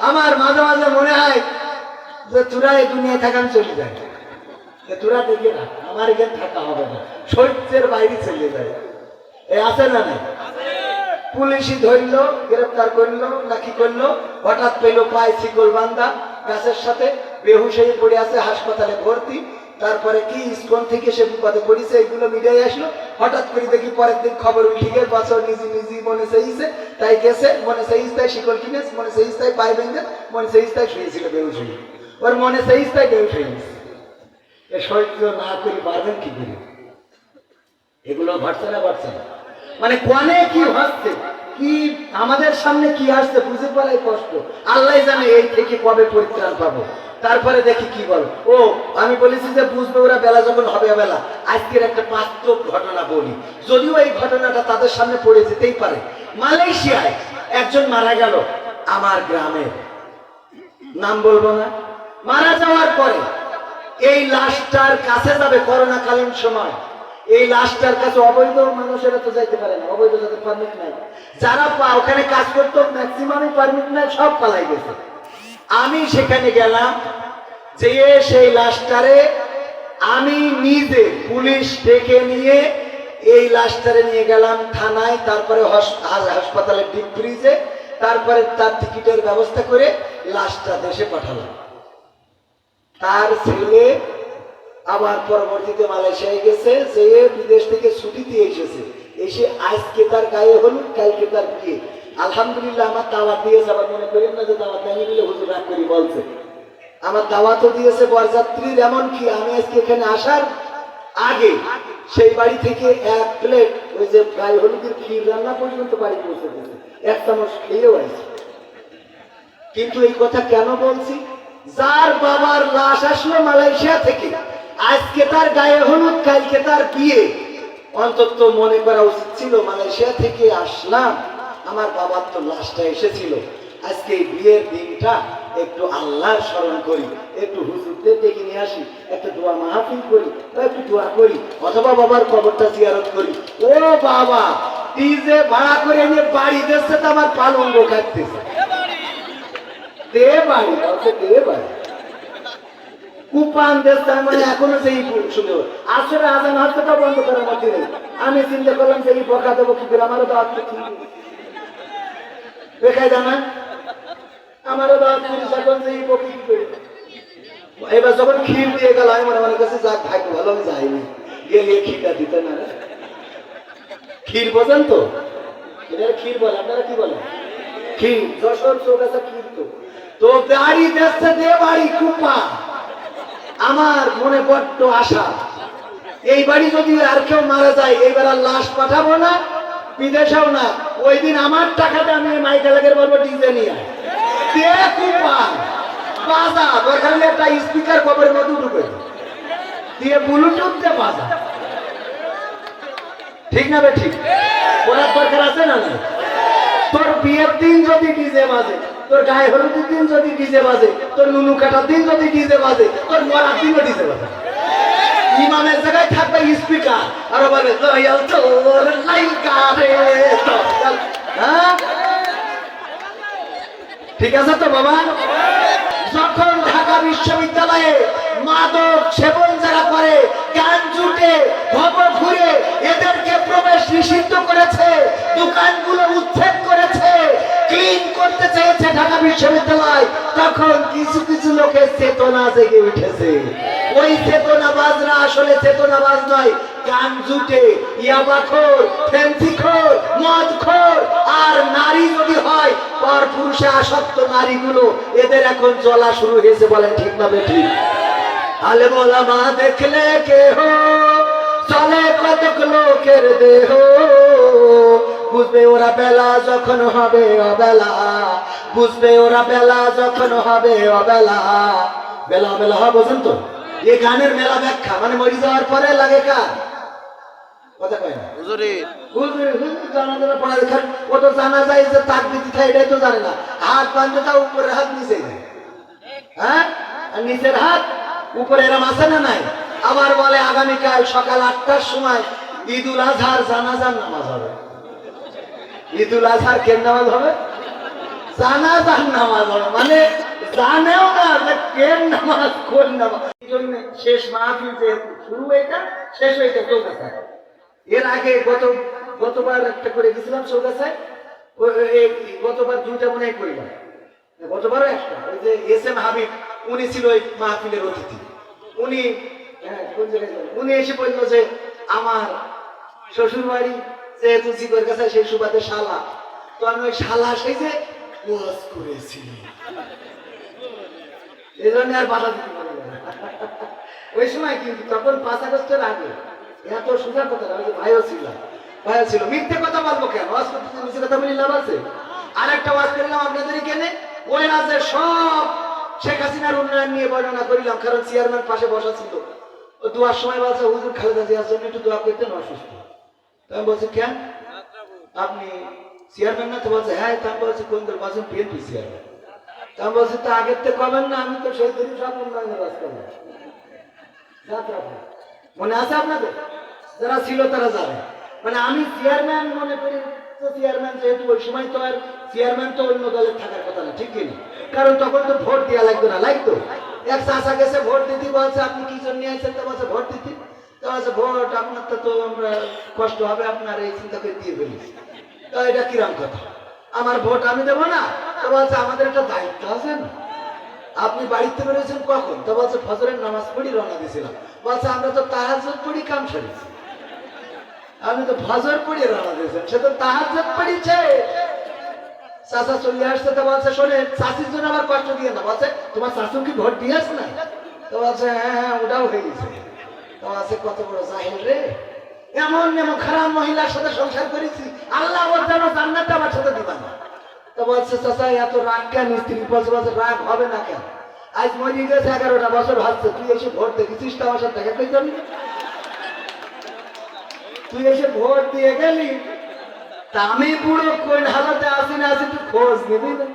আমার মাঝে মাঝে মনে হয় যে তোরা এই দুনিয়ায় থাকান চলে যায়, তোরা দেখে না আমার এখানে থাকা হবে না, সহ্যের বাইরে চলে যায়। এ আছে না নাই? পুলিশই ধরলো, গ্রেফতার করলো না কি করলো, হঠাৎ পেলো পায়ে শিকল বান্ধা গাছের সাথে, বেহুশ হয়ে পড়ে আছে, হাসপাতালে ভর্তি। তারপরে কি ইস্কন থেকে সে বিপদে পড়েছে, এগুলো মিডিয়ায় আসলো। হঠাৎ করে দেখি পরের দিন খবর উঠে গেল, বছর নিজে নিজে মনে চাইছে তাই গেছে, মনে চাইছে তাই শিকল কিনেছে, মনে চাইছে তাই পায়ে বেঁধে, মনে চাইছে তাই শুয়েছিল বেহুশ হয়ে, ওর মনে চাইছে তাই বেহুশ হয়ে গেছে। এ সহ্য না করে পারবেন কি করে? এগুলো ঘটছে না ঘটছে না, মানে কোনে কি হচ্ছে, কি আমাদের সামনে কি আসছে বুঝে পালাই কষ্ট। আল্লাহ জানে এই থেকে কবে পরিত্রাণ পাবো। তারপরে দেখি কি বল, ও আমি বলেছি যে বুঝবে ওরা বেলা যখন হবে বেলা। আজকের একটা বাস্তব ঘটনা বলি, যদিও এই ঘটনাটা তাদের সামনে পড়ে যেতেই পারে। মালয়েশিয়ায় একজন মারা গেল আমার গ্রামের, নাম বলবো না। মারা যাওয়ার পরে এই লাশটার কাছে যাবে করোনাকালীন সময়, এই লাশটার কাছে অবৈধ মানুষেরা তো যাইতে পারে না, অবৈধ যাদের পারমিট নাই, যারা ওখানে কাজ করতো ম্যাক্সিমামই পারমিট নাই, সব পালাই গেছে। আমি সেখানে গেলাম, যে সেই লাশটারে আমি নিজে পুলিশ ডেকে নিয়ে এই লাশটারে নিয়ে গেলাম থানায়, তারপরে হাসপাতালের ডিপ ফ্রিজে, তারপরে তার টিকিটের ব্যবস্থা করে লাশটা দেশে পাঠালাম। তার ছেলে আবার পরবর্তীতে মালয়েশিয়ায় গেছে, যে বিদেশ থেকে ছুটিতে এসেছে, এসে আজকে তার গায়ে হলুদ, কালকে তার বিয়ে। আলহামদুলিল্লাহ আমার দাওয়াত দিয়েছে, আবার মনে করেন না যে দাওয়াত দেয়নি বলে হুজুর রাগ করি বলছে, আমার দাওয়াতও দিয়েছে বরযাত্রীর। এমনকি আমি আজকে এখানে আসার আগে সেই বাড়ি থেকে এক প্লেট ওই যে গায়ে হলুদের ক্ষীর রান্না পর্যন্ত বাড়ি পৌঁছে দিয়েছে, এক চামচ খেয়েও আসছে। কিন্তু এই কথা কেন বলছি, যার বাবার লাশ আসলো মালয়েশিয়া থেকে, আজকে তার গায়ে হলুদ, কালকে তার বিয়ে, অন্তত মনে করা উচিত ছিল মালয়েশিয়া থেকে আসলাম, আমার বাবার তো লাশটা এসেছিল, আজকে এই বিয়ের দিনটা একটু আল্লাহর স্মরণ করি, একটু হুজুরদের ডেকে নিয়ে আসি, একটু দোয়া মাহফিল করি, একটু দোয়া করি, অথবা বাবার কবরটা জিয়ারত করি। ও বাবা, ডিজে ভাড়া করে নিয়ে বাড়ি দিচ্ছে, তো আমার পালঙ্গ কাটতেছে, দে বাড়ি বলছে, দে বাড়ি কুপান দেশ, মানে এখনো সেই শুনে আসলে আজান হাতটা বন্ধ করার মধ্যে নেই। আমি চিন্তা করলাম যে এই বকা দেবো কি করে, আমারও দাওয়াত দেখাই জানা, আমারও দাওয়াত এখন যে বকি কি করে। এবার যখন ক্ষীর দিয়ে গেল, আমি মনে মনে কাছে যাক ভাগ্য ভালো আমি যাইনি, গেলে ক্ষীরটা দিতে না। ক্ষীর বোঝেন তো, এটা ক্ষীর বলে, আপনারা কি বলেন? ক্ষীর, যশোর চৌগাছা ক্ষীর। তো বাড়ি দেখছে দে বাড়ি কুপা। আমার মনে বড্ড আশা, এই বাড়ি যদি আর কেউ মারা যায়, এইবার আর লাশ পাঠাবো না, বিদেশেও না, ওই দিন আমার টাকাতে আমি মাইকেলের বলবো ডিজে নিয়ে বাজা, দরকার একটা স্পিকার কবরের মধ্যে ঢুকে দিয়ে ব্লুটুথ দিয়ে বাজা, ঠিক না? ঠিক ওনার দরকার আছে না? না, তোর বিয়ের দিন যদি ডিজে বাজে, তোর গায়ে হলুদের দিন যদি ডিজে বাজে, তোর নুনু কাটার দিন যদি ডিজে বাজে, তোর মরার দিনও ডিজে বাজে। ইমামের জায়গায় থাকবে স্পিকার, আর বলে ঠিক আছে তো বাবা? যখন ঢাকা বিশ্ববিদ্যালয়ে মাদক সেবন যারা করে, গান জুটে, ভবন ঘুরে, এদেরকে প্রবেশ নিষিদ্ধ করেছে, দোকানগুলো উচ্ছেদ করেছে, ক্লিন করতে চেয়েছে ঢাকা বিশ্ববিদ্যালয়, তখন কিছু কিছু লোকের চেতনা জেগে উঠেছে। ওই চেতনাবাজরা আসলে চেতনাবাজ নয়, গান জুটে, ইয়াবাখোর, ফেন্সিখোর, মদখোর, আর নারী যদি হয় পর পুরুষে আসক্ত নারীগুলো, এদের এখন চলা শুরু হয়েছে। বলেন ঠিক না বেঠিক? আলেম ওলামা দেখলে কেহ চলে কতক লোকের দেহ, বুঝবে ওরা বেলা যখন হবে অবেলা, বুঝবে ওরা বেলা যখন হবে অবেলা। বেলা বেলা হয় বোঝেন তো? এই গানের মেলা ব্যাখ্যা, মানে মরি যাওয়ার পরে লাগে কার কথা কয় না, জানা পড়ালেখার ও তো জানা যায় যে তাক দিতে থাকে, এটাই তো জানে না। হাত বাঁধতে তা উপরের হাত নিচে যায়, হ্যাঁ, আর নিচের হাত উপরে, এরম আছে না নাই? আবার বলে আগামীকাল সকাল 8টার সময় ঈদুল আজহার জানাজার নামাজ হবে। ঈদুল আজহার কেন নামাজ হবে? জানাজার নামাজ হবে, মানে জানেও না যে কেন নামাজ কোন নামাজ। এই জন্য শেষ মাহফিল যেহেতু শুরু এটা, শেষ হইতে চৌকাছায়। এর আগে গতবার একটা করে গেছিলাম চৌকাছায়, গতবার দুইটা মনে হয় করিলাম, গতবারও একটা। ওই যে এস এম হাবিব, উনি ছিল ওই মাহফিলের অতিথি। উনি উনি এসে বললো যে আমার শ্বশুর বাড়ি যেহেতু জিগর কাছে সেই সুবাদে শালা, তো আমি ওই শালা সেই যে ওয়াজ করেছি, এই জন্য আর বাধা দিতে পারবো না। ওই সময় কিন্তু তখন 5 আগস্টের আগে এত সোজা কথা না, ওই যে ভাইও ছিল, মিথ্যে কথা বলবো কেন? ওয়াজ করতে মিথ্যে কথা বলি লাভ আছে? আর একটা ওয়াজ করলাম আপনাদের এখানে, ওই রাজ্যের সব শেখ হাসিনার উন্নয়ন নিয়ে বর্ণনা করিলাম, কারণ চেয়ারম্যান পাশে বসা ছিল। ও দোয়ার সময় বলছে হুজুর খালেদা জিয়ার জন্য একটু দোয়া করতেন, অসুস্থ। তো আমি বলছি কেন, আপনি চেয়ারম্যান না? তো বলছে হ্যাঁ। তা আমি বলছি কোন দল? বলছেন বিএনপি চেয়ারম্যান। তা আমি বলছি তা আগের থেকে কবেন না, আমি তো সেই দিন সব উন্নয়নের কাজ করলাম। মনে আছে আপনাদের? যারা ছিল তারা জানে। মানে আমি চেয়ারম্যান মনে করি, তো চেয়ারম্যান যেহেতু ওই সময় তো আর চেয়ারম্যান তো অন্য দলের থাকার কথা না, ঠিক কিনা? কারণ তখন তো ভোট দেওয়া লাগতো না, লাগতো? এক চাষা গেছে ভোট দিতে, বলছে আপনি কি জন্য আছেন? তো বলছে ভোট দিতে। তো বলছে ভোট আপনার তো আমরা কষ্ট হবে, আপনার এই চিন্তা করে দিয়ে ফেলি। তো এটা কিরম কথা, আমার ভোট আমি দেবো না? তো বলছে আমাদের একটা দায়িত্ব আছে না। আপনি বাড়িতে বেরোয়েছেন কখন? তো বলছে ফজরের নামাজ পড়ি রওনা দিয়েছিলাম। বলছে আমরা তো তাহাজ্জুদ পড়ি কাম সারিছি। আপনি তো ফজর পড়ি রওনা দিয়েছেন, সে তো তাহাজ্জুদ পড়িছে। চাচা চলে আসছে, তো বলছে শোনে চাষির জন্য আবার কষ্ট দিয়ে না। বলছে তোমার শাশু কি ভোট দিয়েছ না? তো বলছে হ্যাঁ ওটাও হয়ে গেছে। তো বলছে কত বড় জাহিল রে, এমন এমন খারাপ মহিলার সাথে সংসার করেছি, আল্লাহ ওর যেন জান্নাতে আমার সাথে দিবা না। তো বলছে চাচা এত রাগ কেন? স্ত্রী বলছে রাগ হবে না কেন? আজ মরে গেছে 11টা বছর ভাবছে, তুই এসে ভোট দেখেছিস তো আমার সাথে দেখা করে যাবি? তুই এসে ভোট দিয়ে গেলি, তা আমি পুরো কোন হালতে আসি না আসি তুই খোঁজ নিবি না?